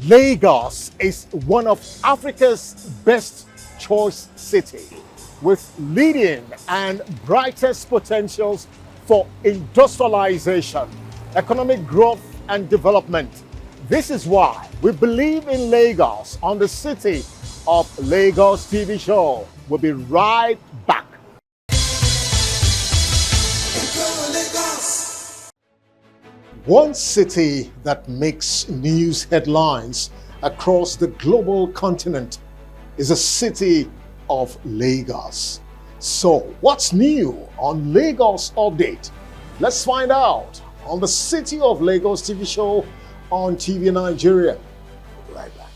Lagos is one of Africa's best choice cities with leading and brightest potentials for industrialization, economic growth, and development. This is why we believe in Lagos on the City of Lagos TV show. We'll be right back. One city that makes news headlines across the global continent is the city of Lagos. So, what's new on Lagos Update? Let's find out on the City of Lagos TV show on TV Nigeria. Right back.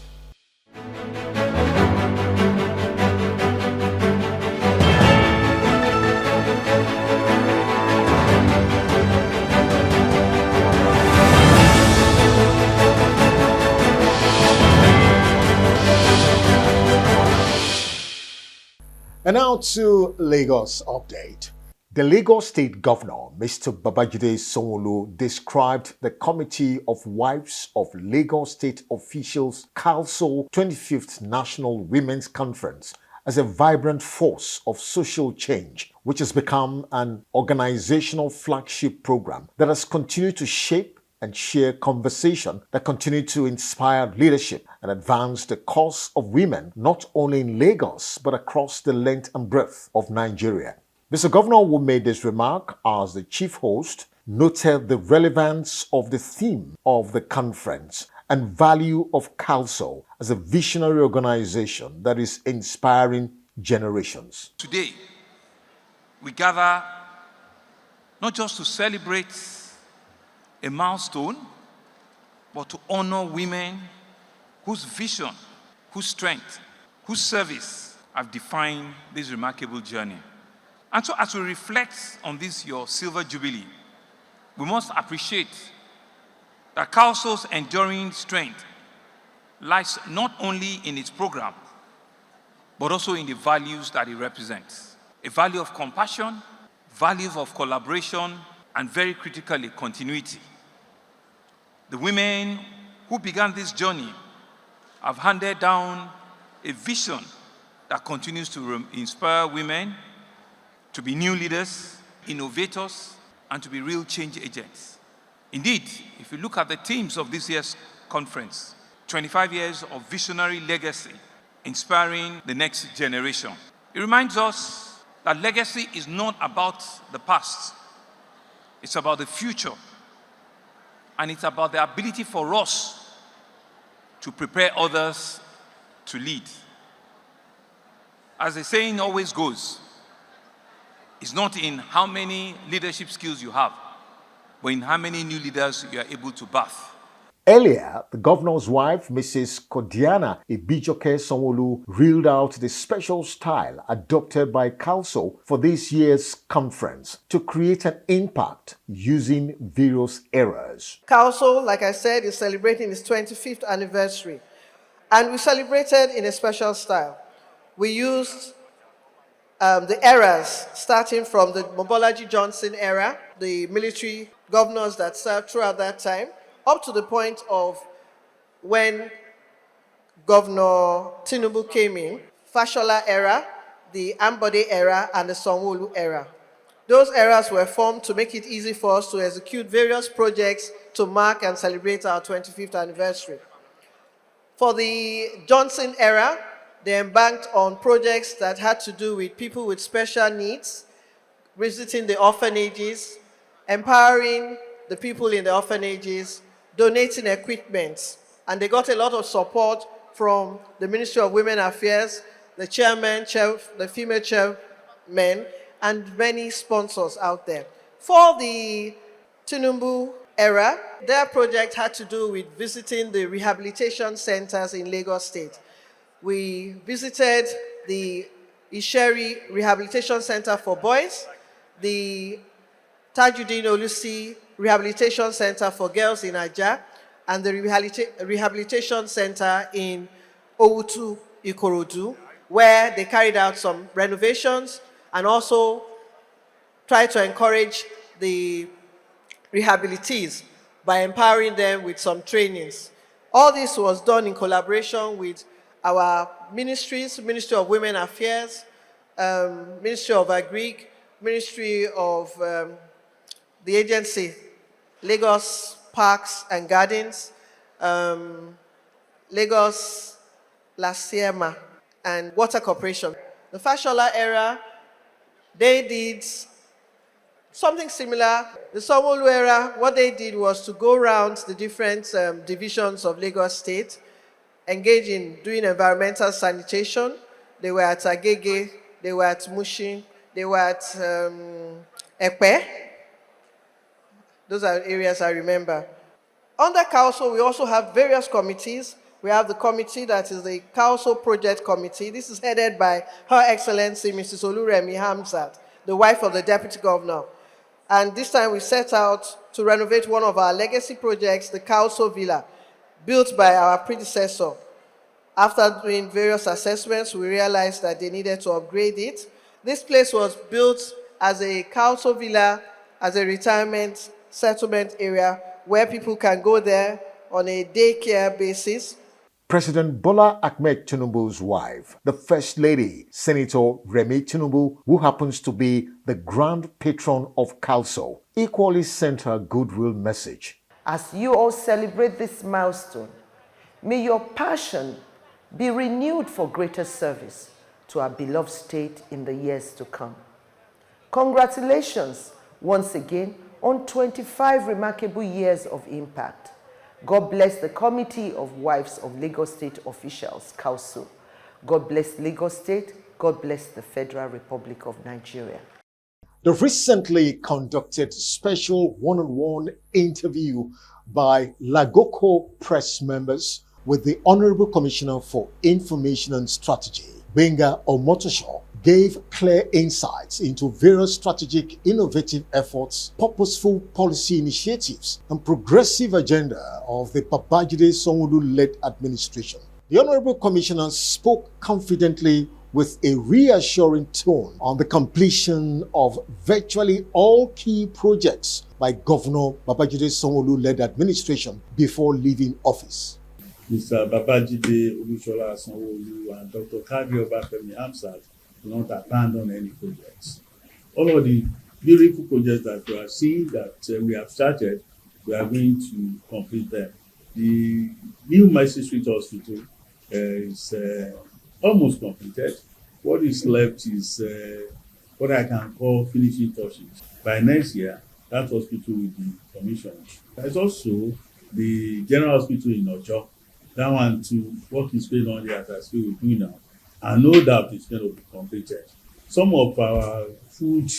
And now to Lagos Update. The Lagos State Governor, Mr. Babajide Sanwo-Olu, described the Committee of Wives of Lagos State Officials Council 25th National Women's Conference as a vibrant force of social change, which has become an organizational flagship program that has continued to shape and share conversation that continue to inspire leadership and advance the cause of women not only in Lagos but across the length and breadth of Nigeria. Mr. Governor, who made this remark as the chief host, noted the relevance of the theme of the conference and value of CALSO as a visionary organization that is inspiring generations. Today, we gather not just to celebrate a milestone, but to honor women whose vision, whose strength, whose service have defined this remarkable journey. And so as we reflect on this, your Silver Jubilee, we must appreciate that CALSO's enduring strength lies not only in its program, but also in the values that it represents. A value of compassion, values of collaboration, and very critically, continuity. The women who began this journey have handed down a vision that continues to inspire women to be new leaders, innovators, and to be real change agents. Indeed, if you look at the themes of this year's conference, 25 years of visionary legacy, inspiring the next generation. It reminds us that legacy is not about the past, it's about the future. And it's about the ability for us to prepare others to lead. As the saying always goes, it's not in how many leadership skills you have, but in how many new leaders you are able to birth. Earlier, the governor's wife, Mrs. Kodiana Ibijoke Sanwo-Olu, reeled out the special style adopted by CALSO for this year's conference to create an impact using various eras. CALSO, like I said, is celebrating its 25th anniversary, and we celebrated in a special style. We used the eras starting from the Mobolaji Johnson era, the military governors that served throughout that time, up to the point of when Governor Tinubu came in, Fashola era, the Ambode era, and the Sanwo-Olu era. Those eras were formed to make it easy for us to execute various projects to mark and celebrate our 25th anniversary. For the Johnson era, they embarked on projects that had to do with people with special needs, visiting the orphanages, empowering the people in the orphanages, donating equipment, and they got a lot of support from the Ministry of Women Affairs, the chairman, the female chairman, and many sponsors out there. For the Tinubu era, their project had to do with visiting the rehabilitation centers in Lagos State. We visited the Isheri Rehabilitation Center for Boys, the Tajuddin Olusi Rehabilitation Center for Girls in Ajah, and the Rehabilitation Center in Owutu, Ikorodu, where they carried out some renovations and also tried to encourage the rehabilitees by empowering them with some trainings. All this was done in collaboration with our ministries, Ministry of Women Affairs, Ministry of Agric, Ministry of the agency, Lagos Parks and Gardens, Lagos Lasiema, and Water Corporation. The Fashola era, they did something similar. The Sanwo-Olu era, what they did was to go around the different divisions of Lagos State, engage in doing environmental sanitation. They were at Agege, they were at Mushin, they were at Epe. Those are areas I remember. Under council, we also have various committees. We have the committee that is the Council Project Committee. This is headed by Her Excellency Mrs. Oluremi Hamzat, the wife of the Deputy Governor. And this time we set out to renovate one of our legacy projects, the Council Villa, built by our predecessor. After doing various assessments, we realized that they needed to upgrade it. This place was built as a council villa, as a retirement settlement area where people can go there on a daycare basis. President Bola Ahmed Tinubu's wife, the First Lady, Senator Remi Tinubu, who happens to be the Grand Patron of CALSO, equally sent her goodwill message. As you all celebrate this milestone, may your passion be renewed for greater service to our beloved state in the years to come. Congratulations once again on 25 remarkable years of impact. God bless the Committee of Wives of Lagos State Officials, CALSO. God bless Lagos State. God bless the Federal Republic of Nigeria. The recently conducted special one-on-one interview by Lagoko press members with the Honorable Commissioner for Information and Strategy, Benga Omotosho, gave clear insights into various strategic, innovative efforts, purposeful policy initiatives, and progressive agenda of the Babajide Sanwo-Olu-led administration. The Honorable Commissioner spoke confidently with a reassuring tone on the completion of virtually all key projects by Governor Babajide Sanwo-Olu-led administration before leaving office. Mr. Babajide Olusola Sanwo-Olu and Dr. Kadi Obafemi Hamzat do not abandon any projects. All of the beautiful projects that you are seeing that we have started, we are going to complete them. The new Mercy Street Hospital is almost completed. What is left is what I can call finishing touches. By next year, that hospital will be commissioned. There's also the General Hospital in Onitsha. That one to work is going on there as I speak with you now. And no doubt it's going to be completed. Some of our food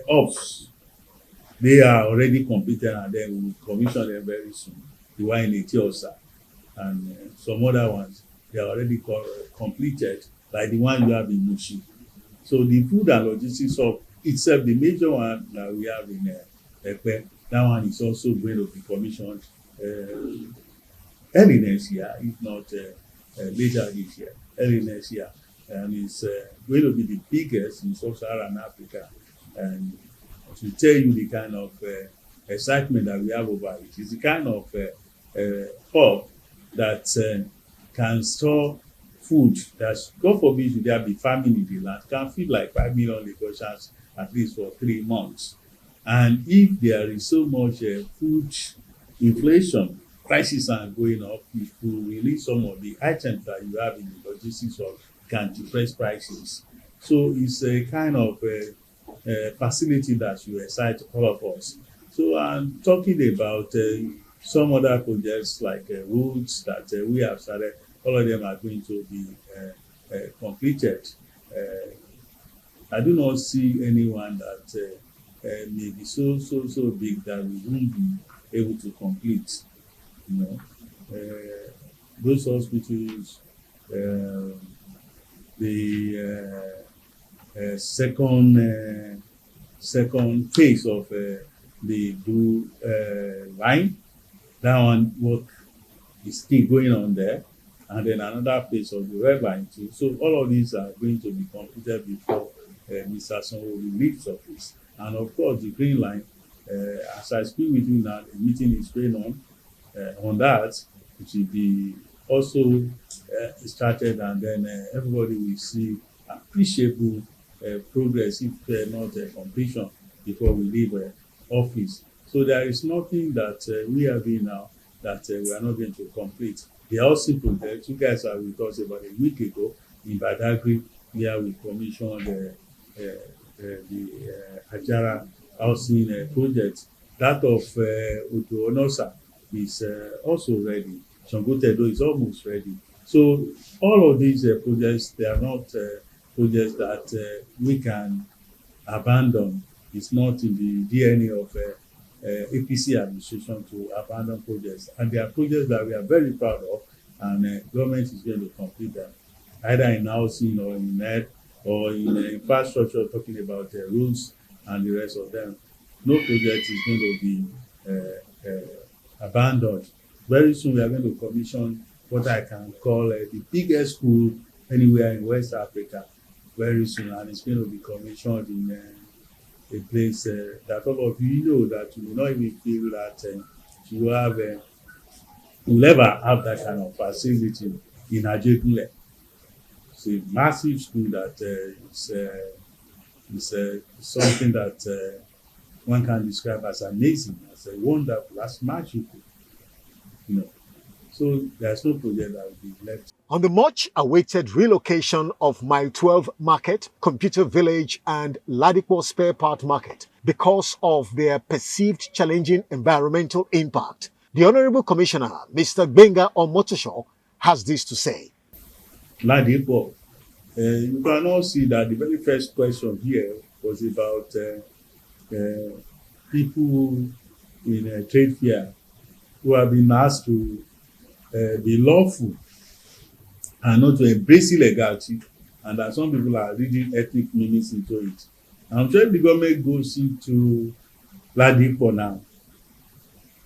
ops, they are already completed and then we will commission them very soon. The one in Etiosa and some other ones, they are already completed, like the one you have in Mushi. So the food and logistics of itself, the major one that we have in Epe, that one is also going to be commissioned early next year, if not later this year, early next year. And it's going to be the biggest in sub-Saharan Africa. And to tell you the kind of excitement that we have over it, it's the kind of hub that can store food that, God forbid, should there be famine in the land, can feed like 5 million Lagosians at least for 3 months. And if there is so much food inflation, prices are going up, if you release some of the items that you have in the logistics of can depress prices. So it's a kind of facility that should excite all of us. So I'm talking about some other projects like roads that we have started. All of them are going to be completed. I do not see anyone that may be so big that we won't be able to complete. You know, those hospitals, the second phase of the blue line, that one work is still going on there, and then another phase of the red line too. So all of these are going to be completed before Mr. Sanwo-Olu leaves office. And of course, the green line, as I speak with you now, the meeting is going on. on that, it will be also started, and then everybody will see appreciable progress, if not completion, before we leave office. So there is nothing that we are doing now that we are not going to complete. The housing project, you guys are with us about a week ago in Badagry, where we commissioned the Ajara housing project. That of Otedola is also ready. Otedola is almost ready. So all of these projects, they are not projects that we can abandon. It's not in the DNA of APC administration to abandon projects. And they are projects that we are very proud of, and government is going to complete them, either in housing or in net or in infrastructure, talking about roads and the rest of them. No project is going to be abandoned. Very soon we are going to commission what I can call the biggest school anywhere in West Africa very soon, and it's going to be commissioned in a place that all of you know that you will not even feel that you have will ever have that kind of facility in Ajegunle. It's a massive school that is something that one can describe as amazing, as a wonderful, as magical, you know. So there's no project that will be left. On the much awaited relocation of Mile 12 Market, Computer Village, and Lagosians Spare Part Market because of their perceived challenging environmental impact, the Honorable Commissioner, Mr. Gbenga Omotosho, has this to say. Lagosians, you can all see that the very first question here was about people in a trade fair who have been asked to be lawful and not to embrace illegality, and that some people are reading ethnic meanings into it. I'm sure if the government goes into Lagosians now,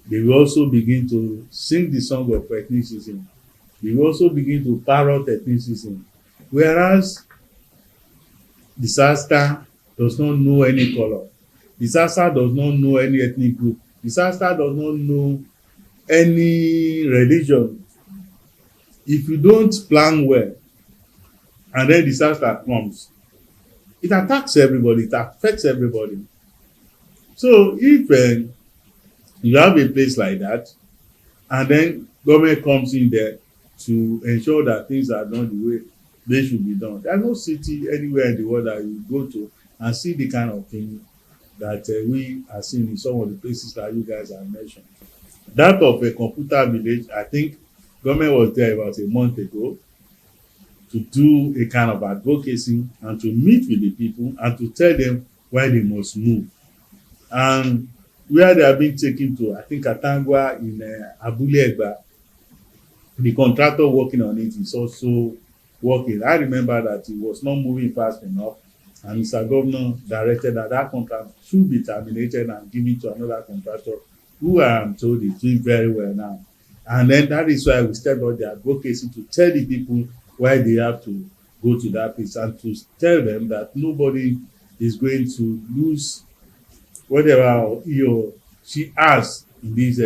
they will also begin to sing the song of ethnicism. They will also begin to parrot ethnicism. Whereas disaster does not know any color. Disaster does not know any ethnic group. Disaster does not know any religion. If you don't plan well and then disaster comes, it attacks everybody, it affects everybody. So if you have a place like that and then government comes in there to ensure that things are done the way they should be done, there's no city anywhere in the world that you go to and see the kind of thing that we are seeing in some of the places that you guys have mentioned. That of a computer village, I think government was there about a month ago to do a kind of advocacy and to meet with the people and to tell them why they must move. And where they are being taken to, I think Katangwa in Abule Egba, the contractor working on it is also working. I remember that he was not moving fast enough, and Mr. Governor directed that that contract should be terminated and given to another contractor who I am told is doing very well now. And then that is why we stepped up the advocacy to tell the people why they have to go to that place and to tell them that nobody is going to lose whatever he or she has in this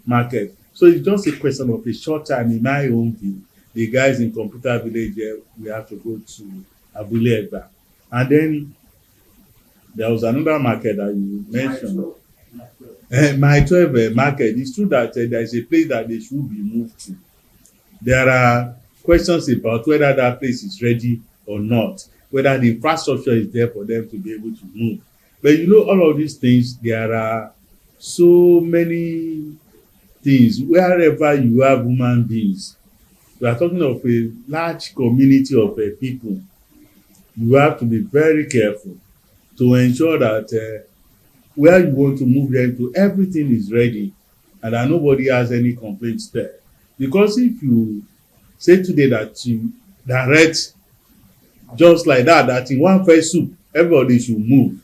market. So it's just a question of a short time, in my own view. The guys in Computer Village, we have to go to Abule Egba. And then there was another market that you mentioned. My 12 market, it's true that there is a place that they should be moved to. There are questions about whether that place is ready or not, whether the infrastructure is there for them to be able to move. But you know, all of these things, there are so many things. Wherever you have human beings, we are talking of a large community of people. You have to be very careful to ensure that where you want to move them to, everything is ready and that nobody has any complaints there. Because if you say today that you direct just like that in one fell swoop, everybody should move,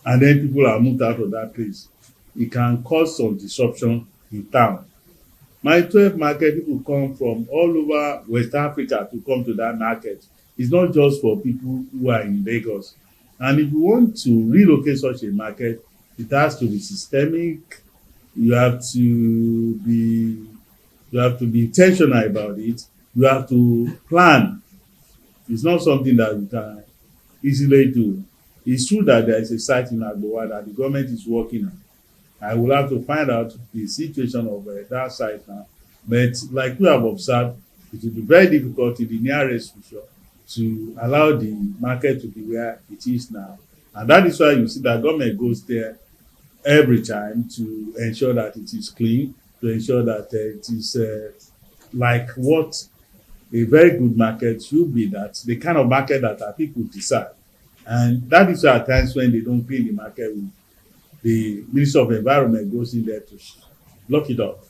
and then people are moved out of that place, it can cause some disruption in town. My 12 market, people come from all over West Africa to come to that market. It's not just for people who are in Lagos. And if you want to relocate such a market, it has to be systemic. you have to be intentional about it. You have to plan. It's not something that you can easily do. It's true that there is a site in Agbowa that the government is working on. I will have to find out the situation of that site now. But like we have observed, it will be very difficult in the nearest future to allow the market to be where it is now. And that is why you see that government goes there every time to ensure that it is clean, to ensure that it is like what a very good market should be, that the kind of market that our people desire. And that is why at times when they don't clean the market, the Minister of Environment goes in there to block it off.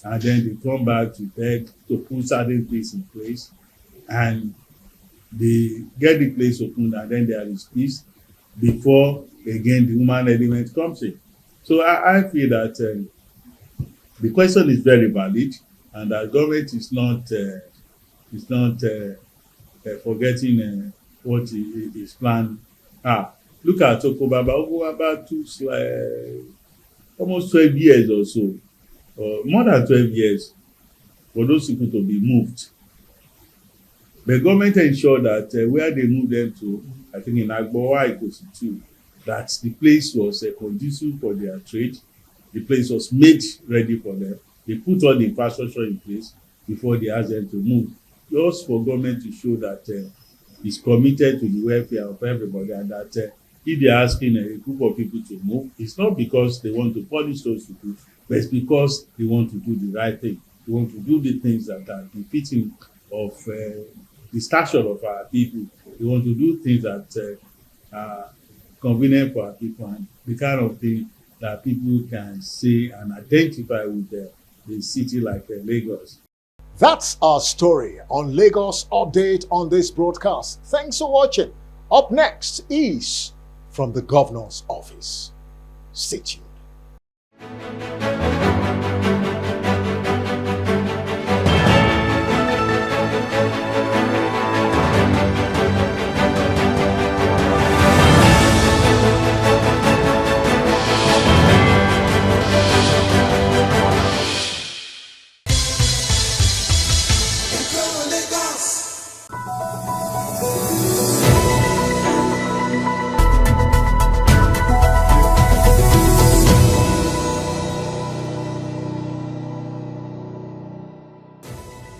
And then they come back to beg to put certain things in place. And they get the place open, and then there is peace before, again, the human element comes in. So I feel that the question is very valid, and that government is not forgetting what is planned. Look at Okobaba. Okobaba took almost 12 years or so, or more than 12 years, for those people to be moved. The government ensured that where they moved them to, I think in Agbowa, Ikosi too, that the place was conducive for their trade. The place was made ready for them. They put all the infrastructure in place before they asked them to move. Just for government to show that it's committed to the welfare of everybody, and that if they're asking a group of people to move, it's not because they want to punish those people, but it's because they want to do the right thing. They want to do the things that are befitting of the stature of our people. They want to do things that are convenient for our people, and the kind of thing that people can see and identify with the city like Lagos. That's our story on Lagos Update on this broadcast. Thanks for watching. Up next is from the governor's office. Stay tuned.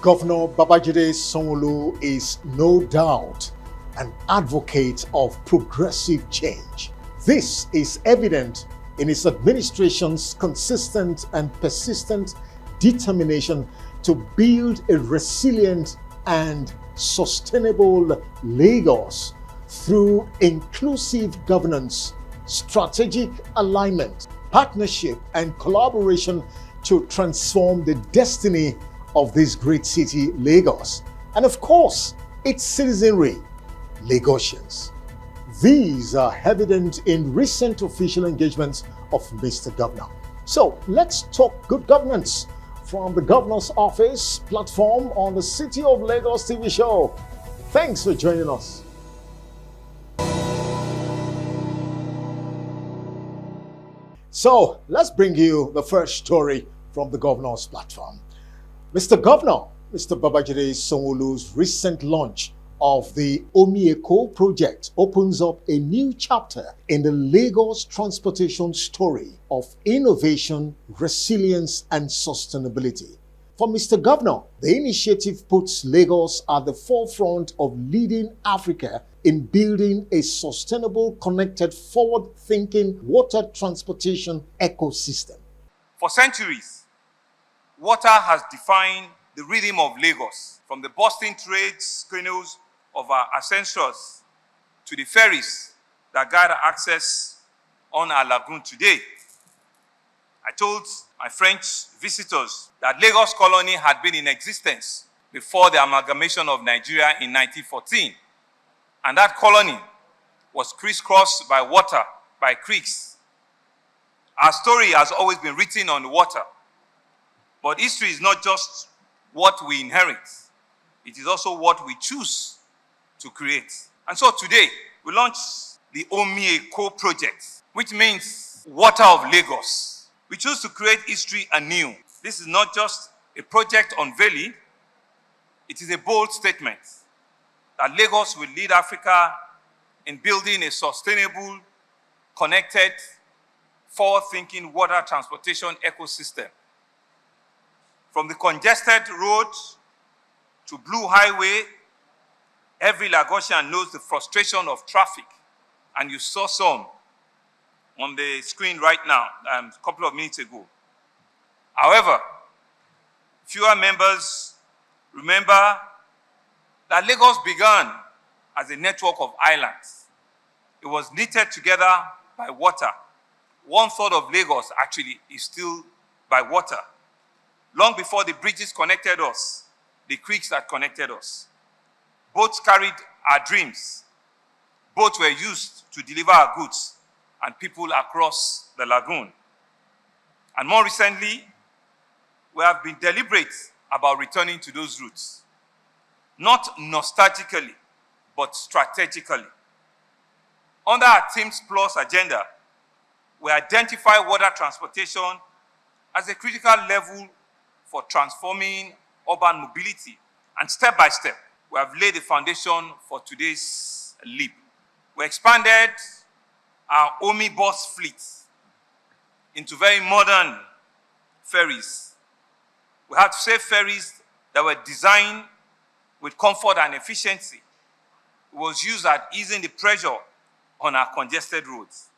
Governor Babajide Sanwo-Olu is no doubt an advocate of progressive change. This is evident in his administration's consistent and persistent determination to build a resilient and sustainable Lagos through inclusive governance, strategic alignment, partnership, and collaboration to transform the destiny of this great city, Lagos, and of course, its citizenry, Lagosians. These are evident in recent official engagements of Mr. Governor. So let's talk good governance from the Governor's Office platform on the City of Lagos TV show. Thanks for joining us. So let's bring you the first story from the Governor's platform. Mr. Governor, Mr. Babajide Sanwo-Olu's recent launch of the Oyedepo project opens up a new chapter in the Lagos transportation story of innovation, resilience, and sustainability. For Mr. Governor, the initiative puts Lagos at the forefront of leading Africa in building a sustainable, connected, forward-thinking water transportation ecosystem. For centuries, water has defined the rhythm of Lagos, from the bustling trade canoes of our ancestors to the ferries that guide access on our lagoon today. I told my French visitors that Lagos colony had been in existence before the amalgamation of Nigeria in 1914, and that colony was crisscrossed by water, by creeks. Our story has always been written on the water. But history is not just what we inherit, it is also what we choose to create. And so today, we launched the Oyedepo project, which means Water of Lagos. We choose to create history anew. This is not just a project unveiling, it is a bold statement that Lagos will lead Africa in building a sustainable, connected, forward-thinking water transportation ecosystem. From the congested roads to Blue Highway, every Lagosian knows the frustration of traffic, and you saw some on the screen right now, a couple of minutes ago. However, fewer members remember that Lagos began as a network of islands. It was knitted together by water. 1/3 of Lagos actually is still by water. Long before the bridges connected us, the creeks that connected us. Boats carried our dreams. Boats were used to deliver our goods and people across the lagoon. And more recently, we have been deliberate about returning to those roots. Not nostalgically, but strategically. Under our Teams Plus agenda, we identify water transportation as a critical level for transforming urban mobility. And step by step, we have laid the foundation for today's leap. We expanded our omnibus fleet into very modern ferries. We had safe ferries that were designed with comfort and efficiency. It was used at easing the pressure on our congested roads.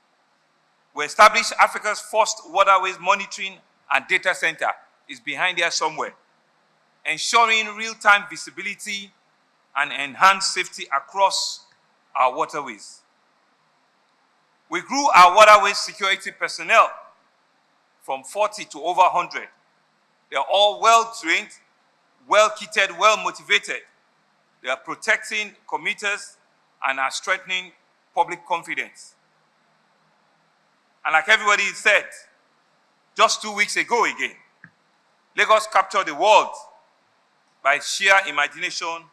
We established Africa's first waterways monitoring and data center. Is behind there somewhere, ensuring real-time visibility and enhanced safety across our waterways. We grew our waterways security personnel from 40 to over 100. They are all well-trained, well-kitted, well-motivated. They are protecting commuters and are strengthening public confidence. And like everybody said, just 2 weeks ago again, Lagos captured the world by sheer imagination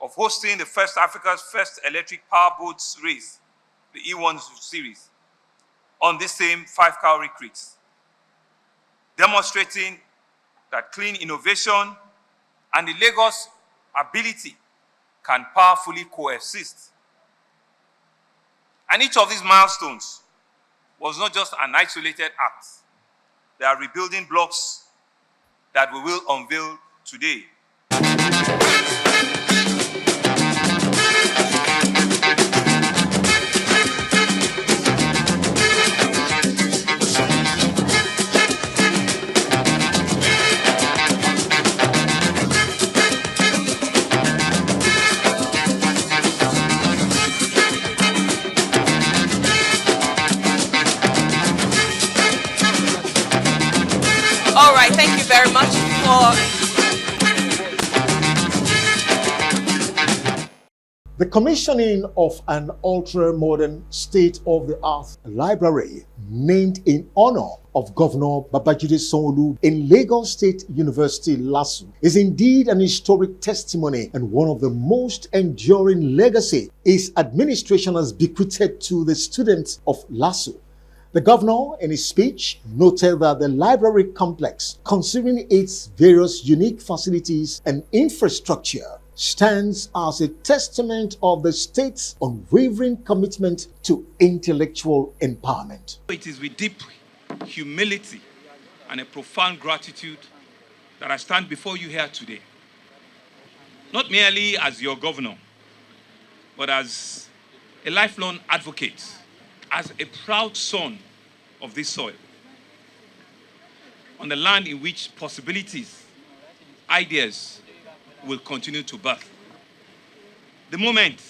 of hosting the first Africa's first electric power boats race, the E1 series, on this same 5 cowrie creeks, demonstrating that clean innovation and the Lagos ability can powerfully coexist. And each of these milestones was not just an isolated act. They are rebuilding blocks that we will unveil today. All right, thank you very much for... The commissioning of an ultra-modern state-of-the-art library named in honor of Governor Babajide Sanwo-Olu in Lagos State University, LASU, is indeed an historic testimony and one of the most enduring legacy his administration has bequeathed to the students of LASU. The governor, in his speech, noted that the library complex, considering its various unique facilities and infrastructure, stands as a testament of the state's unwavering commitment to intellectual empowerment. It is with deep humility and a profound gratitude that I stand before you here today. Not merely as your governor, but as a lifelong advocate, as a proud son of this soil, on the land in which possibilities, ideas will continue to birth. The moment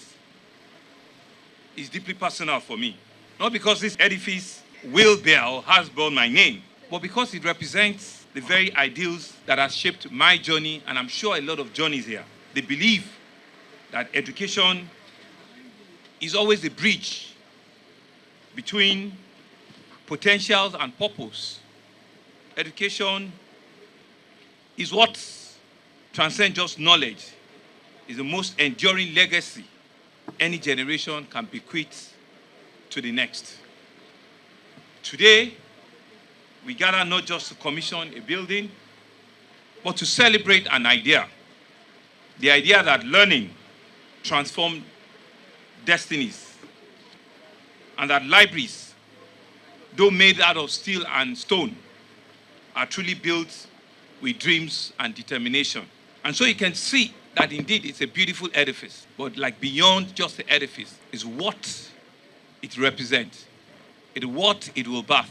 is deeply personal for me, not because this edifice will bear or has borne my name, but because it represents the very ideals that have shaped my journey, and I'm sure a lot of journeys here. The belief that education is always a bridge between potentials and purpose. Education is what transcends just knowledge, is the most enduring legacy any generation can bequeath to the next. Today, We gather not just to commission a building, but to celebrate an idea. The idea that learning transforms destinies, and that libraries, though made out of steel and stone, are truly built with dreams and determination. And so you can see that indeed it's a beautiful edifice, but like beyond just the edifice is what it represents. It's what it will birth.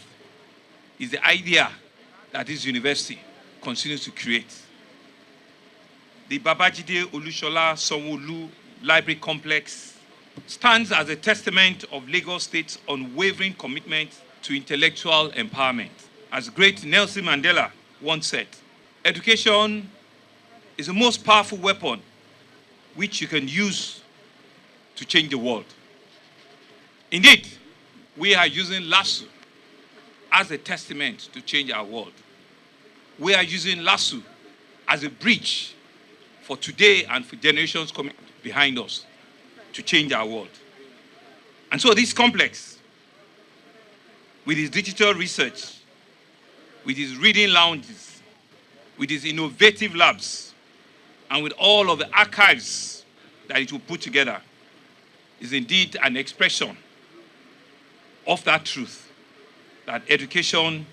Is the idea that this university continues to create. The Babajide Olushola Sanwo-Olu Library Complex stands as a testament of Lagos State's unwavering commitment to intellectual empowerment. As great Nelson Mandela once said, education is the most powerful weapon which you can use to change the world. Indeed, we are using LASU as a testament to change our world. We are using LASU as a bridge for today and for generations coming behind us to change our world. And so this complex, with its digital research, with its reading lounges, with its innovative labs, and with all of the archives that it will put together, is indeed an expression of that truth, that education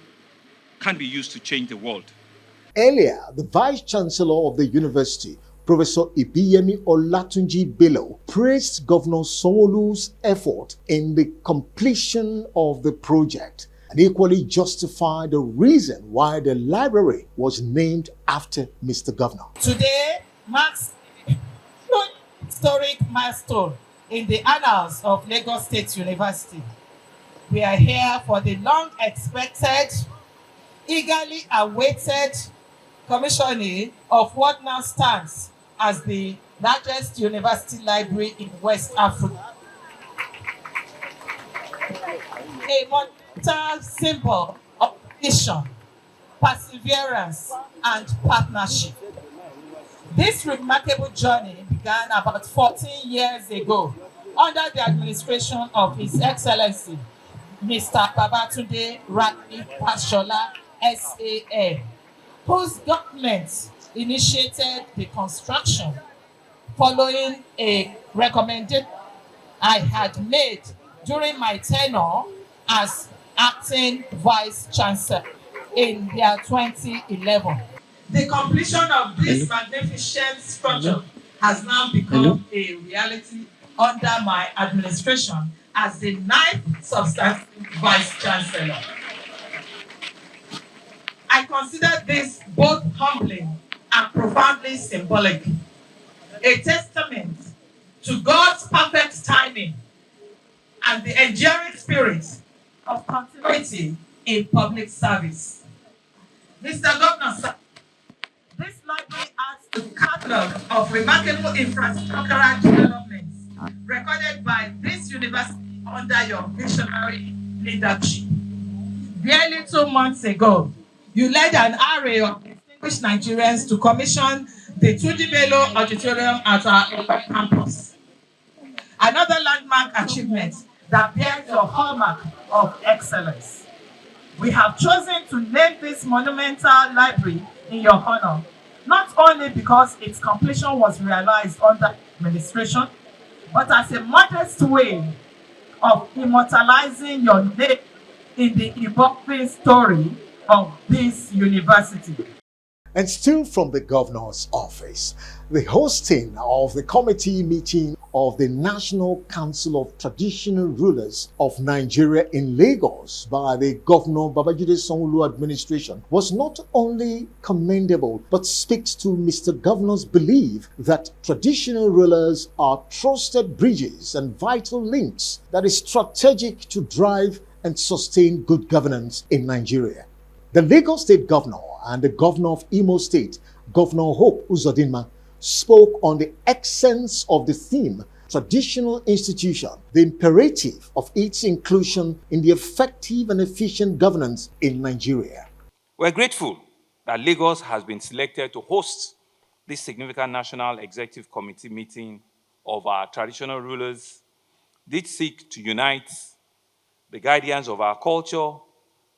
can be used to change the world. Earlier, the Vice Chancellor of the university, Professor Ibiyemi Olatunji Bello, praised Governor Sanwo-Olu's effort in the completion of the project and equally justified the reason why the library was named after Mr. Governor. Today marks a historic milestone in the annals of Lagos State University. We are here for the long-expected, eagerly awaited commissioning of what now stands as the largest university library in West Africa. A monumental symbol of vision, perseverance, and partnership. This remarkable journey began about 14 years ago under the administration of His Excellency, Mr. Babatunde Raji Fashola, SAN, whose government initiated the construction following a recommendation I had made during my tenure as acting Vice Chancellor in the year 2011. The completion of this magnificent structure has now become a reality under my administration as the 9th substantive Vice Chancellor. I consider this both humbling and profoundly symbolic, a testament to God's perfect timing and the enduring spirit of continuity in public service. Mr. Governor, sir, this library adds a catalog of remarkable infrastructural developments recorded by this university under your visionary leadership. Barely 2 months ago, you led an array of distinguished Nigerians to commission the Otedola Auditorium at our campus. Another landmark achievement that bears your hallmark of excellence. We have chosen to name this monumental library in your honor, not only because its completion was realized under administration, but as a modest way of immortalizing your name in the evolving story of this university. And still from the governor's office, the hosting of the committee meeting of the National Council of Traditional Rulers of Nigeria in Lagos by the Governor Babajide Sanwo-Olu administration was not only commendable, but speaks to Mr. Governor's belief that traditional rulers are trusted bridges and vital links that is strategic to drive and sustain good governance in Nigeria. The Lagos State Governor and the Governor of Imo State, Governor Hope Uzodinma, spoke on the essence of the theme, traditional institution, the imperative of its inclusion in the effective and efficient governance in Nigeria. We're grateful that Lagos has been selected to host this significant National Executive Committee meeting of our traditional rulers. This seek to unite the guardians of our culture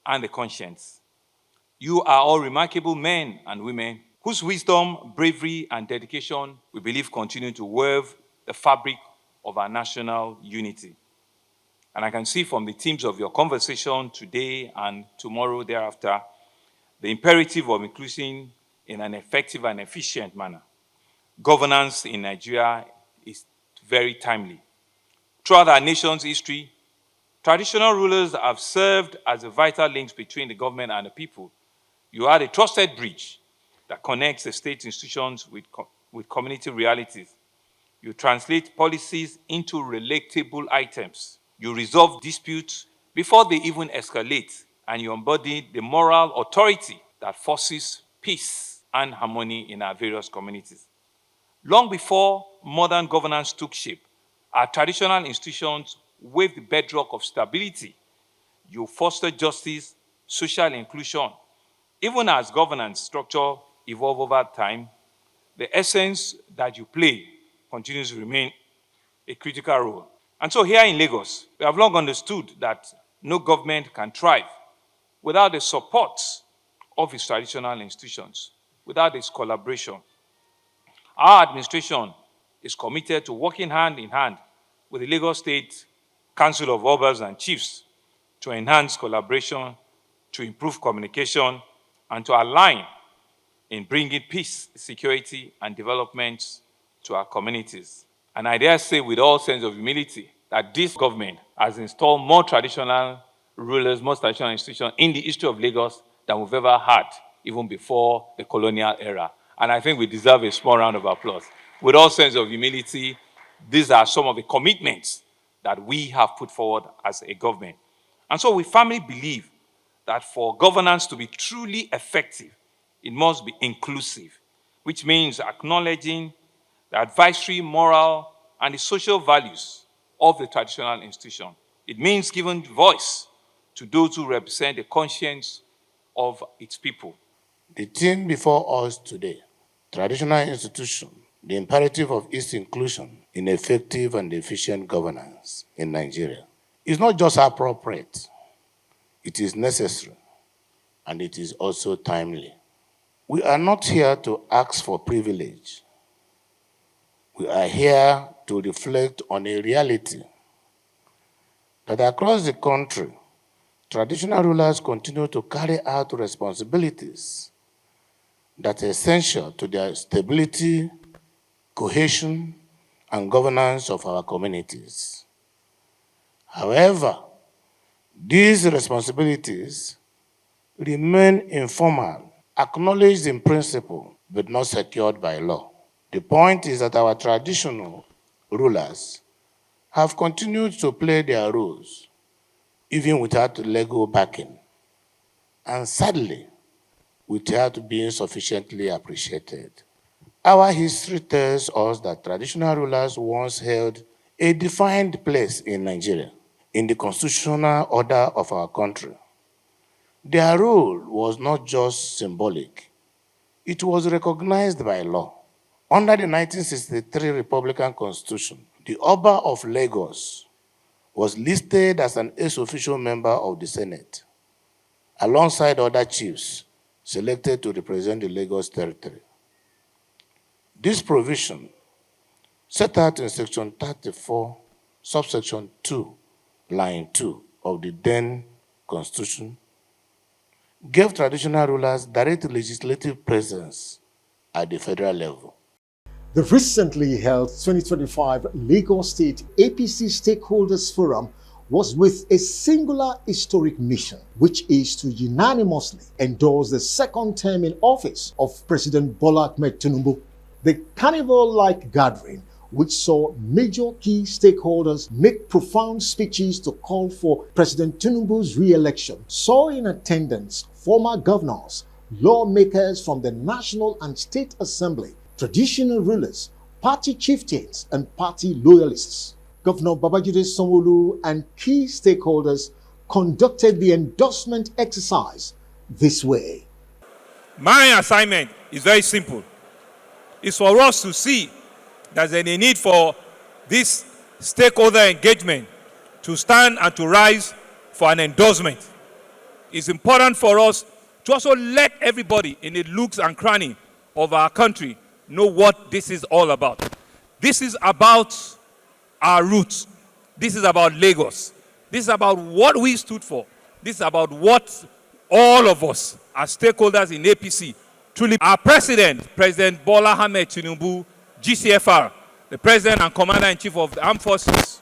and the conscience You are all remarkable men and women whose wisdom, bravery, and dedication we believe continue to weave the fabric of our national unity. And I can see from the themes of your conversation today and tomorrow thereafter, the imperative of inclusion in an effective and efficient manner. Governance in Nigeria is very timely. Throughout our nation's history, traditional rulers have served as the vital links between the government and the people. You are a trusted bridge that connects the state institutions with community realities. You translate policies into relatable items. You resolve disputes before they even escalate, and you embody the moral authority that forces peace and harmony in our various communities. Long before modern governance took shape, our traditional institutions waved the bedrock of stability. You foster justice, social inclusion. Even as governance structure evolve over time, the essence that you play continues to remain a critical role. And so here in Lagos, we have long understood that no government can thrive without the support of its traditional institutions, without its collaboration. Our administration is committed to working hand in hand with the Lagos State Council of Obas and Chiefs to enhance collaboration, to improve communication, and to align in bringing peace, security, and development to our communities. And I dare say with all sense of humility that this government has installed more traditional rulers, more traditional institutions in the history of Lagos than we've ever had, even before the colonial era. And I think we deserve a small round of applause. With all sense of humility, these are some of the commitments that we have put forward as a government. And so we firmly believe that for governance to be truly effective, it must be inclusive, which means acknowledging the advisory, moral, and the social values of the traditional institution. It means giving voice to those who represent the conscience of its people. The theme before us today, traditional institution, the imperative of its inclusion in effective and efficient governance in Nigeria, is not just appropriate, it is necessary, and it is also timely. We are not here to ask for privilege. We are here to reflect on a reality that across the country, traditional rulers continue to carry out responsibilities that are essential to the stability, cohesion, and governance of our communities. However, these responsibilities remain informal, acknowledged in principle, but not secured by law. The point is that our traditional rulers have continued to play their roles, even without legal backing, and sadly, without being sufficiently appreciated. Our history tells us that traditional rulers once held a defined place in Nigeria, in the constitutional order of our country. Their role was not just symbolic, it was recognized by law. Under the 1963 Republican Constitution, the Oba of Lagos was listed as an ex-officio member of the Senate, alongside other chiefs selected to represent the Lagos territory. This provision, set out in Section 34, subsection 2, line 2 of the then Constitution, gave traditional rulers direct legislative presence at the federal level. The recently held 2025 Lagos State APC Stakeholders Forum was with a singular historic mission, which is to unanimously endorse the second term in office of President Bola Ahmed Tinubu. The carnival-like gathering, which saw major key stakeholders make profound speeches to call for President Tinubu's re-election, saw in attendance former governors, lawmakers from the National and State Assembly, traditional rulers, party chieftains, and party loyalists. Governor Babajide Sanwo-Olu and key stakeholders conducted the endorsement exercise this way. My assignment is very simple. It's for us to see that there's a need for this stakeholder engagement to stand and to rise for an endorsement. It's important for us to also let everybody in the nooks and cranny of our country know what this is all about. This is about our roots. This is about Lagos. This is about what we stood for. This is about what all of us as stakeholders in APC truly. Our president, President Bola Ahmed Tinubu, GCFR, the president and commander-in-chief of the armed forces,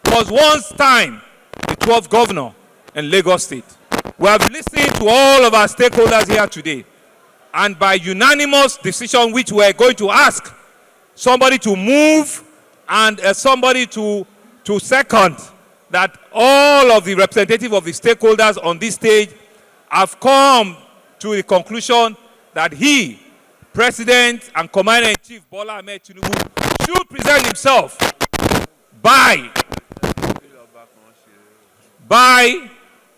was once time the 12th governor in Lagos State. We have listened to all of our stakeholders here today, and by unanimous decision, which we are going to ask somebody to move and somebody to second, that all of the representatives of the stakeholders on this stage have come to the conclusion that he, President and Commander-in-Chief Bola Ahmed Tinubu, should present himself by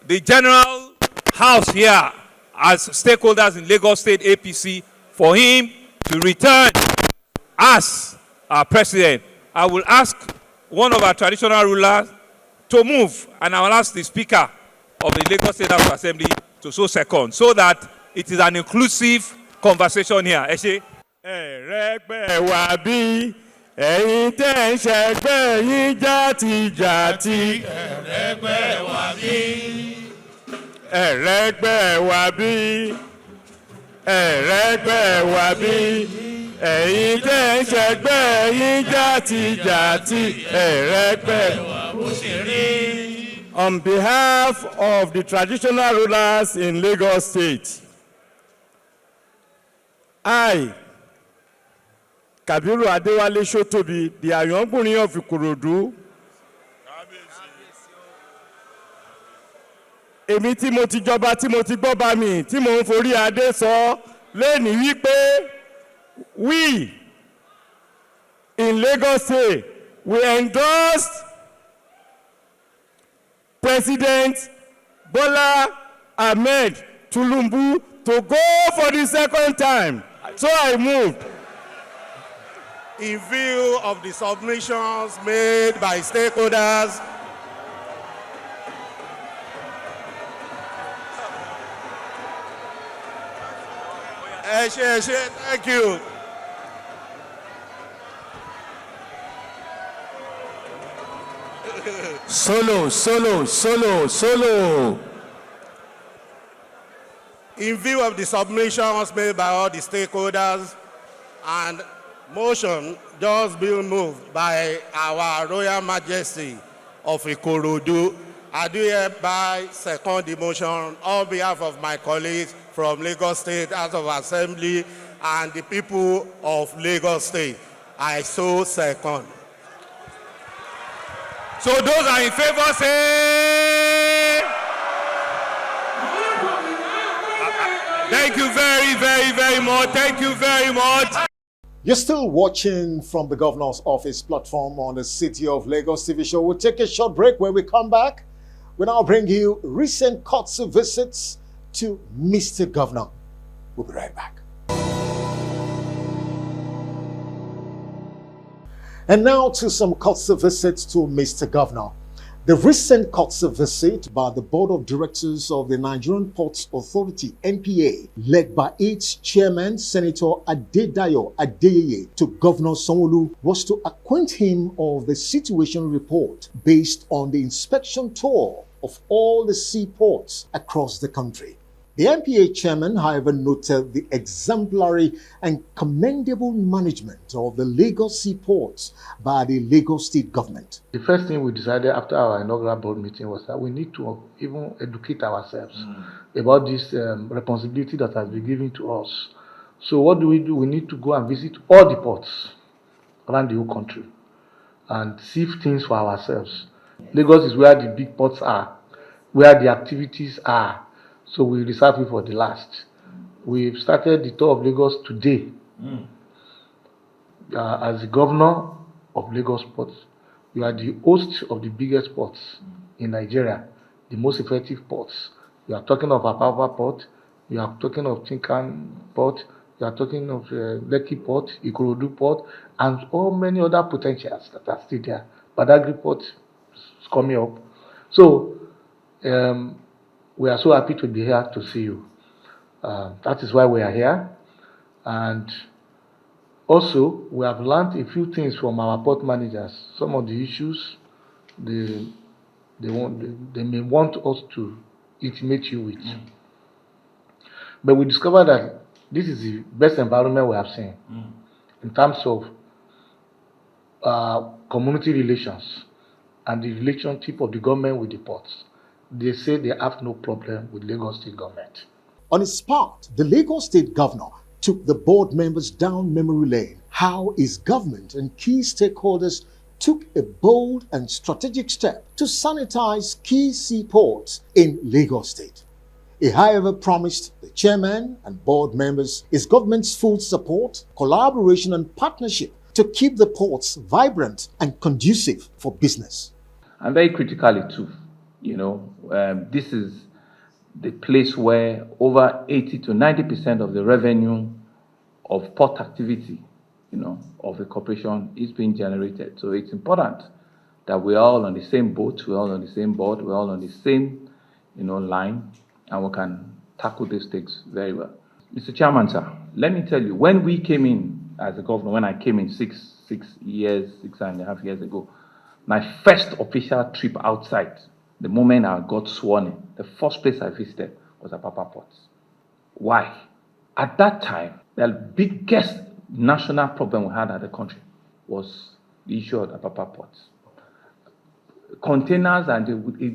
the General House here as stakeholders in Lagos State APC for him to return as our president. I will ask one of our traditional rulers to move, and I will ask the Speaker of the Lagos State House Assembly to so second, so that it is an inclusive conversation here. Eshe? Ẹ̀rẹ́gbẹ́ wa bí ẹ̀yin tẹ́ ń ṣẹgbẹ́ yín játijàti. Ẹ̀rẹ́gbẹ́ wa bí. Ẹ̀rẹ́gbẹ́ wa bí. Ẹ̀rẹ́gbẹ́ wa bí. Ẹ̀yin tẹ́ ń ṣẹgbẹ́ yín játijàti. Ẹ̀rẹ́gbẹ́ wa bó ṣe rí. On behalf of the traditional rulers in Lagos State, I, Kabiru Adewale Shotobi, the Ayongunrin of Ikorodu, èmi tí mo ti jọba tí mo ti gbọ́ba mi tí mo ń forí adé sọ lẹ́ni wípé we in Lagos State we endorsed President Bola Ahmed Tinubu to go for the second time. So I moved. In view of the submissions made by stakeholders, thank you. Solo. In view of the submissions made by all the stakeholders and motion just being moved by our Royal Majesty of Ikorodu, I do hereby second the motion on behalf of my colleagues from Lagos State House of Assembly and the people of Lagos State. I so second. So those are in favor say. Thank you very much. Thank you very much. You're still watching from the Governor's Office platform on the City of Lagos TV show. We'll take a short break. When we come back, we'll now bring you recent courtesy visits to Mr. Governor. We'll be right back. And now to some courtesy visits to Mr. Governor. The recent courtesy visit by the Board of Directors of the Nigerian Ports Authority, NPA, led by its chairman, Senator Adedayo Adeyeye, to Governor Sanwo-Olu was to acquaint him of the situation report based on the inspection tour of all the seaports across the country. The NPA chairman, however, noted the exemplary and commendable management of the Lagos seaports by the Lagos state government. The first thing we decided after our inaugural board meeting was that we need to even educate ourselves about this responsibility that has been given to us. So what do? We need to go and visit all the ports around the whole country and see things for ourselves. Lagos is where the big ports are, where the activities are. So we reserve it for the last. We've started the tour of Lagos today. As the governor of Lagos ports, we are the host of the biggest ports in Nigeria, the most effective ports. We are talking of Apapa Port, we are talking of Tinkan Port, we are talking of Lekki Port, Ikorodu Port, and all many other potentials that are still there. Badagry Port is coming up. So, we are so happy to be here to see you. That is why we are here. And also, we have learned a few things from our port managers. Some of the issues they may want us to intimate you with. But we discovered that this is the best environment we have seen in terms of community relations and the relationship of the government with the ports. They say they have no problem with Lagos State government. On his part, the Lagos State Governor took the board members down memory lane how his government and key stakeholders took a bold and strategic step to sanitize key seaports in Lagos State. He, however, promised the chairman and board members his government's full support, collaboration and partnership to keep the ports vibrant and conducive for business. And very critically too, this is the place where over 80 to 90% of the revenue of port activity, of the corporation is being generated. So it's important that we're all on the same boat, we're all on the same board, we're all on the same, line, and we can tackle these things very well. Mr. Chairman, sir, let me tell you, when we came in as a governor, when I came in 6.5 years ago, my first official trip outside, the moment I got sworn in, the first place I visited was Apapa Port. Why? At that time, the biggest national problem we had at the country was the issue of Apapa Port. Containers and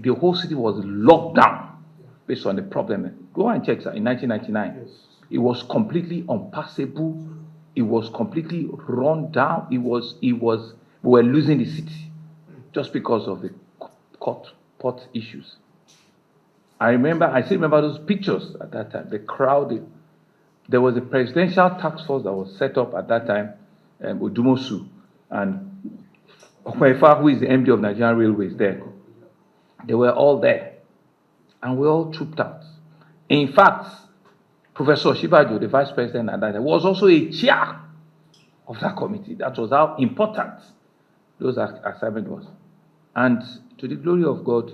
the whole city was locked down based on the problem. Go and check, sir, in 1999. Yes. It was completely unpassable. It was completely run down. We were losing the city just because of the port issues. I still remember those pictures at that time, the crowd. There was a presidential task force that was set up at that time, Odumosu, and Okwefa, who is the MD of Nigerian Railways there. They were all there, and we all trooped out. In fact, Professor Shibajo, the vice president at that time, was also a chair of that committee. That was how important those assignment was. And to the glory of God,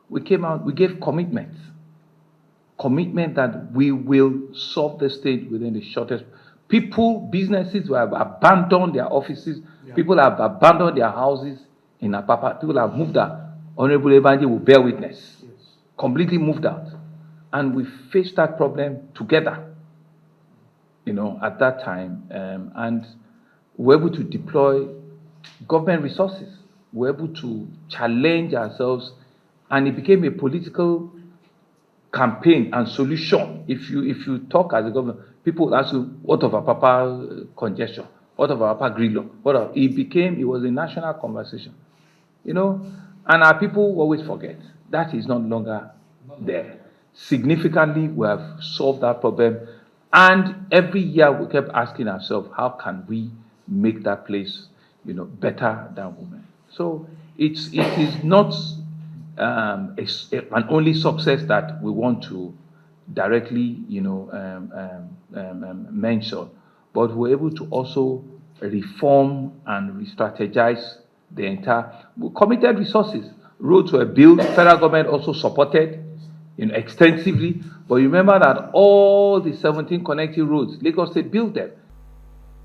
we came out, we gave commitment that we will solve the state within the shortest. Businesses who have abandoned their offices, people have abandoned their houses in Apapa, people have moved out. Honorable Ebanji will bear witness. Yes. Completely moved out. And we faced that problem together, at that time. And we were able to deploy government resources. We were able to challenge ourselves, and it became a political campaign and solution. If you talk as a government, people ask you, what of Apapa congestion? What of Apapa grillo? It was a national conversation, and our people always forget. That is not longer there. Significantly, we have solved that problem, and every year we kept asking ourselves, how can we make that place, better than women? So it is not an only success that we want to directly, mention, but we're able to also reform and re-strategize the entire. We committed resources. Roads were built. Federal government also supported, extensively. But remember that all the 17 connecting roads, Lagos State built them.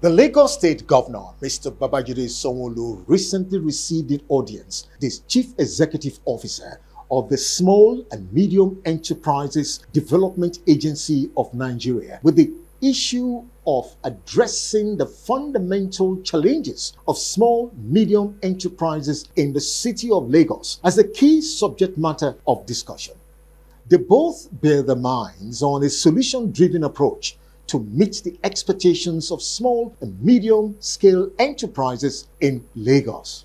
The Lagos State Governor, Mr. Babajide Sanwo-Olu, recently received in audience the Chief Executive Officer of the Small and Medium Enterprises Development Agency of Nigeria with the issue of addressing the fundamental challenges of small, medium enterprises in the city of Lagos as a key subject matter of discussion. They both bear their minds on a solution-driven approach to meet the expectations of small and medium-scale enterprises in Lagos.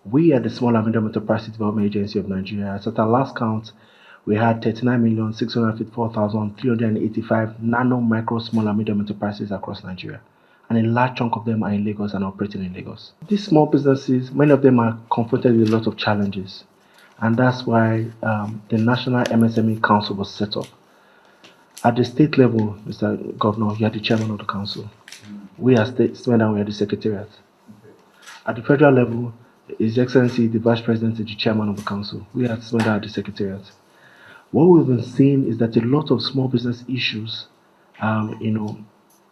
We at the Small and Medium Enterprises Development Agency of Nigeria, as at our last count, we had 39,654,385 nano, micro, small and medium enterprises across Nigeria. And a large chunk of them are in Lagos and operating in Lagos. These small businesses, many of them are confronted with a lot of challenges. And that's why the National MSME Council was set up. At the state level, Mr. Governor, you are the chairman of the council. We are state, we are the secretariat. At the federal level, His Excellency, the Vice President, is the chairman of the council. We are the secretariat. What we've been seeing is that a lot of small business issues you know,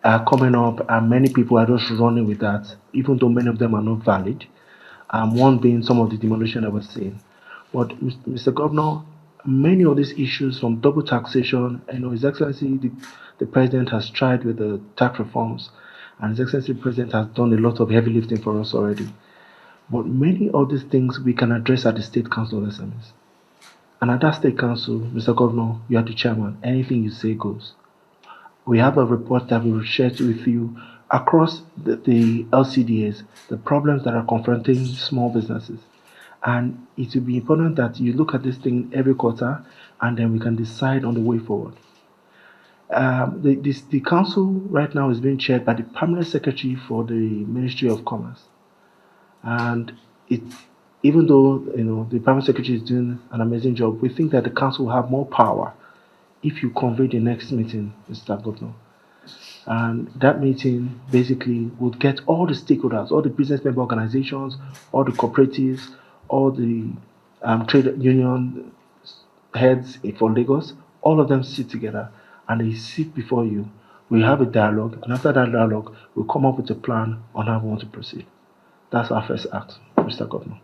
are coming up, and many people are just running with that, even though many of them are not valid. One being some of the demolition that was seen. But Mr. Governor, many of these issues from double taxation, His Excellency, the President has tried with the tax reforms, and His Excellency the President has done a lot of heavy lifting for us already. But many of these things we can address at the State Council of SMEs. And at that State Council, Mr. Governor, you are the chairman. Anything you say goes. We have a report that we will share with you across the LCDAs, the problems that are confronting small businesses. And it will be important that you look at this thing every quarter, and then we can decide on the way forward. The council right now is being chaired by the permanent secretary for the Ministry of Commerce. And even though the permanent secretary is doing an amazing job, we think that the council will have more power if you convene the next meeting, Mr. Governor. And that meeting basically would get all the stakeholders, all the business member organizations, all the cooperatives, all the trade union heads for Lagos, all of them sit together and they sit before you. We have a dialogue, and after that dialogue, we'll come up with a plan on how we want to proceed. That's our first ask, Mr. Governor.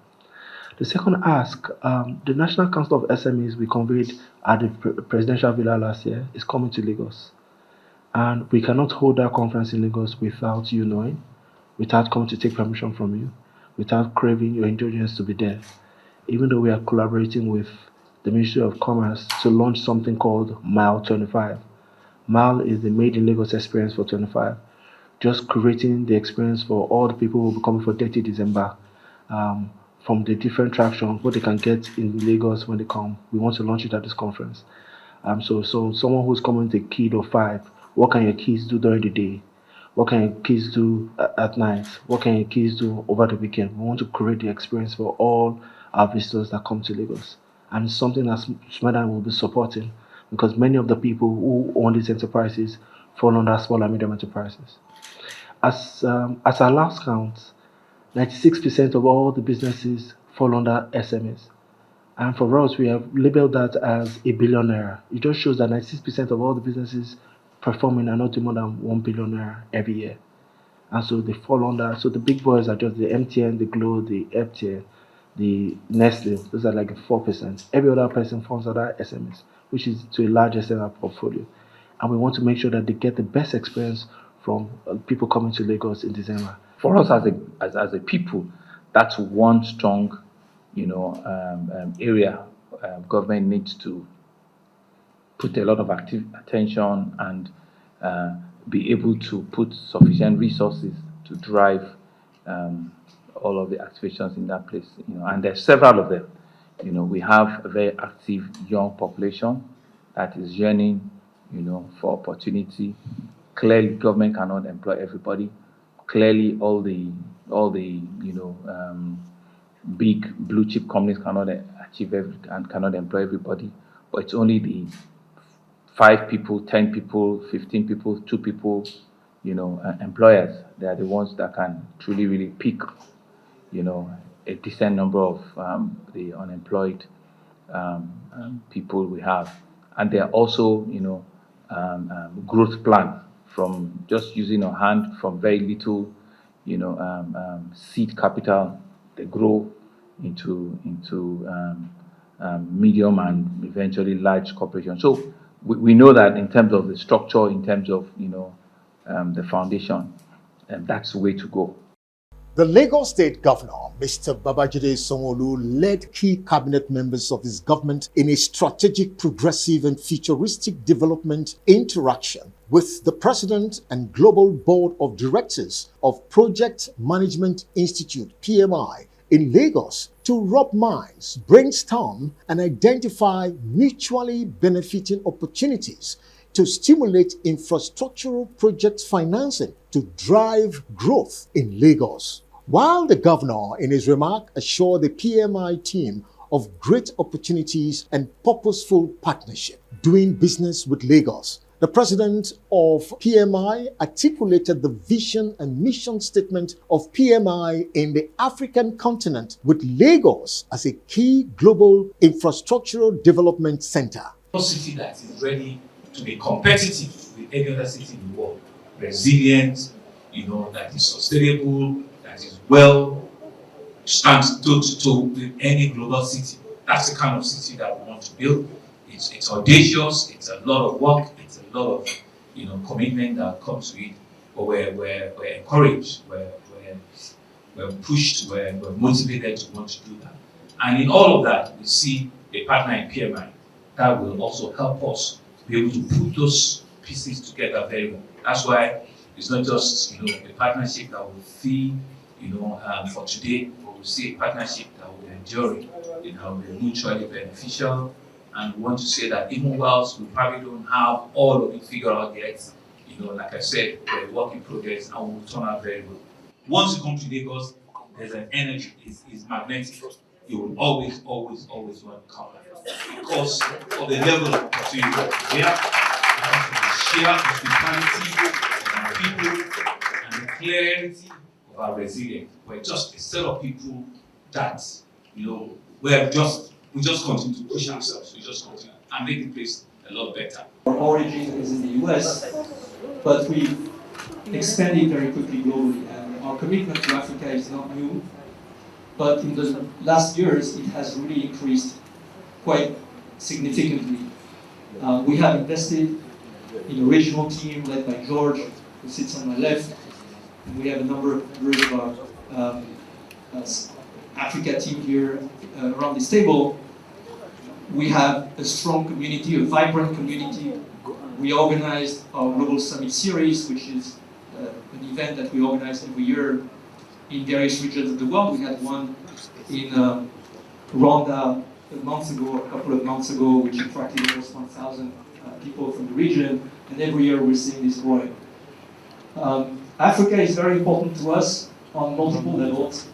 The second ask, the National Council of SMEs we convened at the Presidential Villa last year is coming to Lagos. And we cannot hold that conference in Lagos without you knowing, without coming to take permission from you, without craving your indulgence to be there. Even though we are collaborating with the Ministry of Commerce to launch something called Mile 25. Mile is the Made in Lagos experience for 25. Just creating the experience for all the people who will be coming for 30 December. From the different attractions, what they can get in Lagos when they come. We want to launch it at this conference. So someone who's coming with a kid or 5, what can your kids do during the day? What can your kids do at night? What can your kids do over the weekend? We want to create the experience for all our visitors that come to Lagos. And it's something that Smedan will be supporting, because many of the people who own these enterprises fall under small and medium enterprises. As our last count, 96% of all the businesses fall under SMEs. And for us, we have labeled that as a billionaire. It just shows that 96% of all the businesses performing are not doing more than 1 billionaire every year. And so they fall under, so the big boys are just the MTN, the Glo, the FTN, the Nestle. Those are like 4%. Every other person falls under SMEs, which is to a large extent our portfolio. And we want to make sure that they get the best experience from people coming to Lagos in December. For us as a people, that's one strong, area government needs to put a lot of attention and be able to put sufficient resources to drive all of the activations in that place. And there's several of them. We have a very active young population that is yearning, for opportunity. Clearly, government cannot employ everybody. Clearly, all the big blue chip companies cannot achieve and cannot employ everybody. But it's only the 5 people, 10 people, 15 people, 2 people, employers. They are the ones that can truly really pick, a decent number of the unemployed people we have. And there are also, growth plan from just using our hand from very little, seed capital. They grow into medium and eventually large corporations. So we know that in terms of the structure, in terms of the foundation, that's the way to go. The Lagos State Governor, Mr. Babajide Sanwo-Olu, led key cabinet members of his government in a strategic, progressive and futuristic development interaction with the President and Global Board of Directors of Project Management Institute, PMI, in Lagos to rub minds, brainstorm and identify mutually benefiting opportunities to stimulate infrastructural project financing to drive growth in Lagos. While the governor, in his remark, assured the PMI team of great opportunities and purposeful partnership doing business with Lagos, the president of PMI articulated the vision and mission statement of PMI in the African continent, with Lagos as a key global infrastructural development center. A city that is ready to be competitive with any other city in the world. Resilient, that is sustainable, that is well stands toe-to-toe with any global city. That's the kind of city that we want to build. It's audacious, it's a lot of work, it's a lot of commitment that comes with it. But we're encouraged, we're pushed, we're motivated to want to do that. And in all of that, we see a partner in PMI that will also help us be able to put those pieces together very well. That's why it's not just a partnership that will fee for today, but we'll see a partnership that will be enduring, will be mutually beneficial. And we want to say that even whilst we probably don't have all of it figured out yet, like I said, we're a work in progress and we'll turn out very well. Once you come to Lagos, there's an energy, it's magnetic. You will always want to come back because of the level of opportunity here, because of the sheer hospitality of our people and the clarity of our resilience. We're just a set of people that, we just continue to push ourselves, we just continue and make the place a lot better. Our origin is in the US, but we expanded very quickly globally, and our commitment to Africa is not new. But in the last years, it has really increased quite significantly. We have invested in a regional team led by George, who sits on my left. And we have a number of Africa team here around this table. We have a strong community, a vibrant community. We organized our Global Summit Series, which is an event that we organize every year in various regions of the world. We had one in Rwanda a couple of months ago, which attracted almost 1,000 people from the region, and every year we're seeing this growing. Africa is very important to us on multiple levels.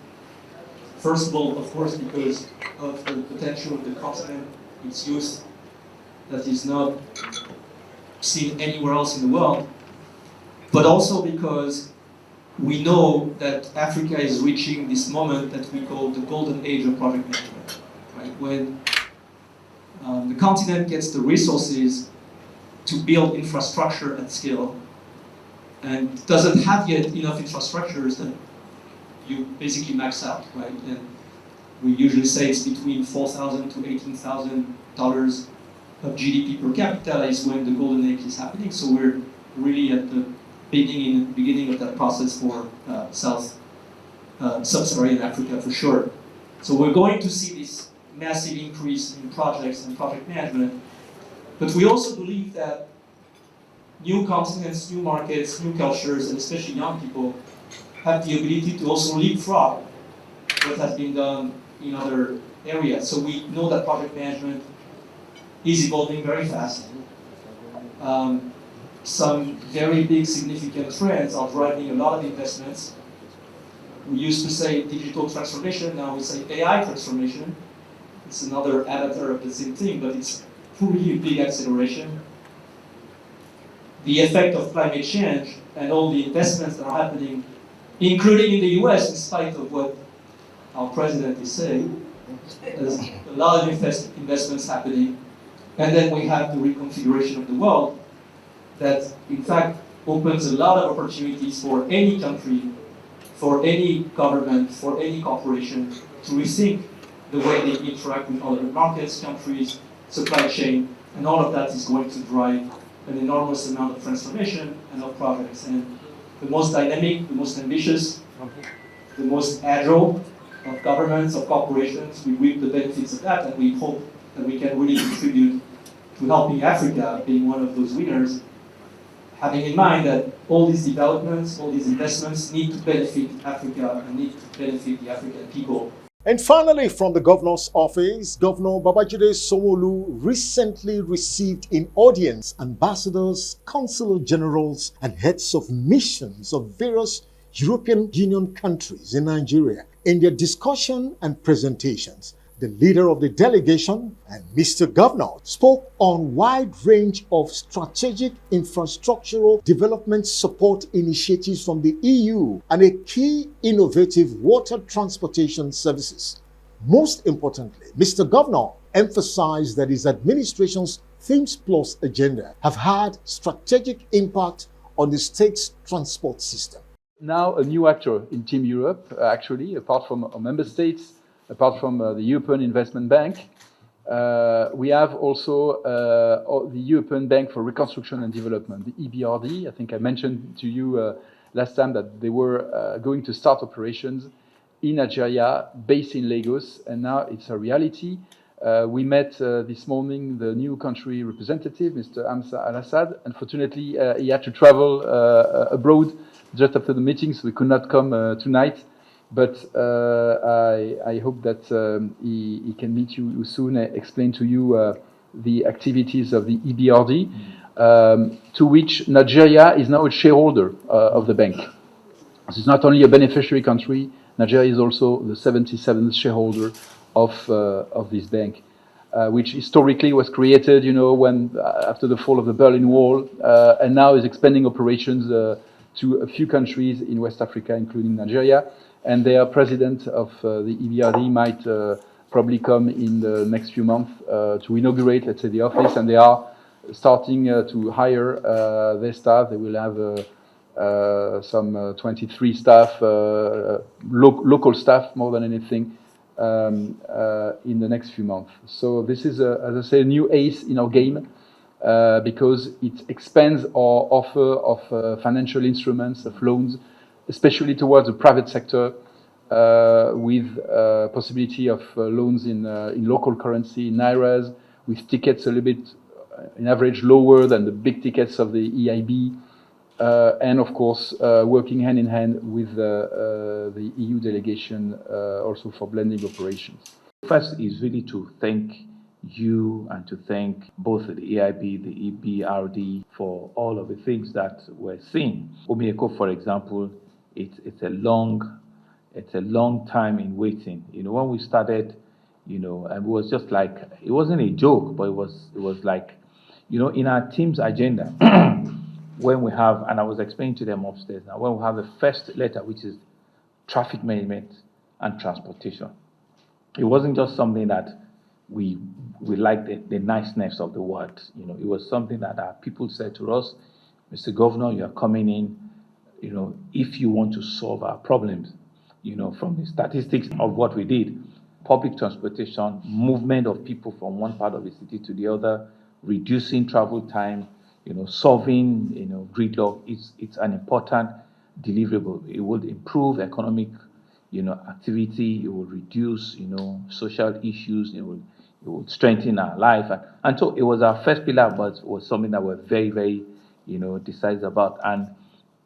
First of all, of course, because of the potential of the continent, its youth that is not seen anywhere else in the world, but also because we know that Africa is reaching this moment that we call the golden age of project management, right? When the continent gets the resources to build infrastructure at scale and doesn't have yet enough infrastructures, then you basically max out, right? And we usually say it's between $4,000 to $18,000 of GDP per capita is when the golden age is happening. So we're really at the beginning of that process for sub-Saharan Africa for sure. So we're going to see this massive increase in projects and project management, but we also believe that new continents, new markets, new cultures, and especially young people have the ability to also leapfrog what has been done in other areas. So we know that project management is evolving very fast. Some very big significant trends are driving a lot of investments. We used to say digital transformation, now we say AI transformation. It's another avatar of the same thing, but it's really a big acceleration. The effect of climate change and all the investments that are happening, including in the US, in spite of what our president is saying, there's a lot of investments happening. And then we have the reconfiguration of the world that, in fact, opens a lot of opportunities for any country, for any government, for any corporation to rethink the way they interact with other markets, countries, supply chain, and all of that is going to drive an enormous amount of transformation and of projects. And the most dynamic, the most ambitious, the most agile of governments, of corporations, we reap the benefits of that, and we hope that we can really contribute to helping Africa being one of those winners, having in mind that all these developments, all these investments need to benefit Africa and need to benefit the African people. And finally, from the governor's office, Governor Babajide Sanwo-Olu recently received in audience ambassadors, consular generals, and heads of missions of various European Union countries in Nigeria. In their discussion and presentations, the leader of the delegation and Mr. Governor spoke on wide range of strategic infrastructural development support initiatives from the EU and a key innovative water transportation services. Most importantly, Mr. Governor emphasized that his administration's Themes Plus agenda have had strategic impact on the state's transport system. Now a new actor in Team Europe, actually, apart from our member states, apart from the European Investment Bank. We have also the European Bank for Reconstruction and Development, the EBRD. I think I mentioned to you last time that they were going to start operations in Nigeria, based in Lagos, and now it's a reality. We met this morning the new country representative, Mr. Amsa Al-Assad. Unfortunately, he had to travel abroad just after the meeting, so he could not come tonight. But I hope that he can meet you soon, explain to you the activities of the EBRD, to which Nigeria is now a shareholder of the bank. This is not only a beneficiary country, Nigeria is also the 77th shareholder of this bank, which historically was created, when after the fall of the Berlin Wall, and now is expanding operations to a few countries in West Africa, including Nigeria. And their president of the EBRD might probably come in the next few months to inaugurate, let's say, the office, and they are starting to hire their staff. They will have some 23 staff, local staff more than anything, in the next few months. So this is, as I say, a new ace in our game, because it expands our offer of financial instruments, of loans, especially towards the private sector, with possibility of loans in local currency, in nairas, with tickets a little bit, in average, lower than the big tickets of the EIB, and of course, working hand in hand with the EU delegation, also for blending operations. First is really to thank you and to thank both the EIB, the EBRD for all of the things that we're seeing. Oyedepo, for example, it's a long time in waiting. When we started, and it was just like, it wasn't a joke, but it was like, in our team's agenda, when we have, and I was explaining to them upstairs now, when we have the first letter, which is traffic management and transportation, it wasn't just something that we liked the niceness of the word. It was something that our people said to us, Mr. Governor, you are coming in, if you want to solve our problems, from the statistics of what we did, public transportation, movement of people from one part of the city to the other, reducing travel time, solving, gridlock, it's an important deliverable. It would improve economic, activity. It will reduce, social issues. It would strengthen our life. And so it was our first pillar, but it was something that we're very, very, decisive about. And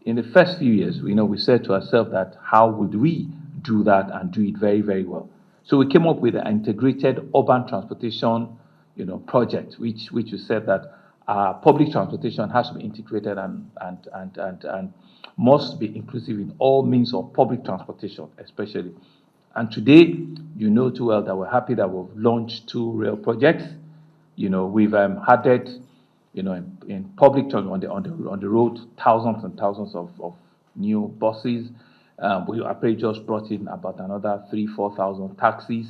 in the first few years, we said to ourselves that how would we do that and do it very, very well? So we came up with an integrated urban transportation, project, which we said that public transportation has to be integrated and must be inclusive in all means of public transportation, especially. And today, you know too well that we're happy that we've launched 2 rail projects. We've added, in public transport on the road, thousands and thousands of new buses. We apparently just brought in about another 3,000-4,000 taxis.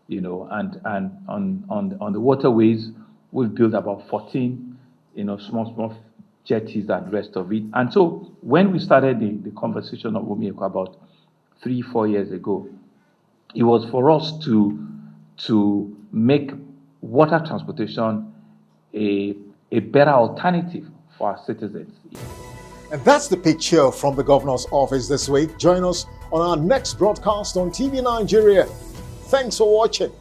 And on the waterways, we've built about 14, small jetties and the rest of it. And so when we started the conversation of Oyedepo about 3-4 years ago, it was for us to make water transportation a better alternative for our citizens. And that's the picture from the governor's office this week. Join us on our next broadcast on TV Nigeria. Thanks for watching.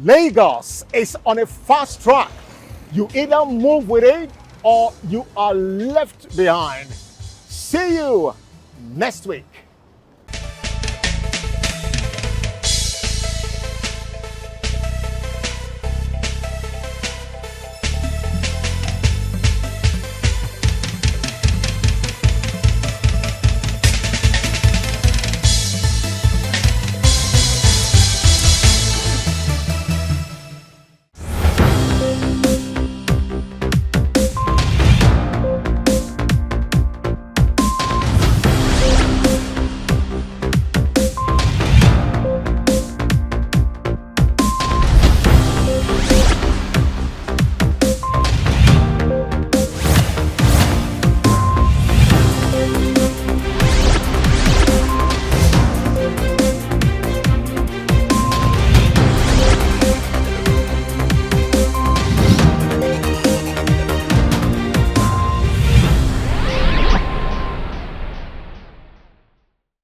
Lagos is on a fast track. You either move with it or you are left behind. See you next week.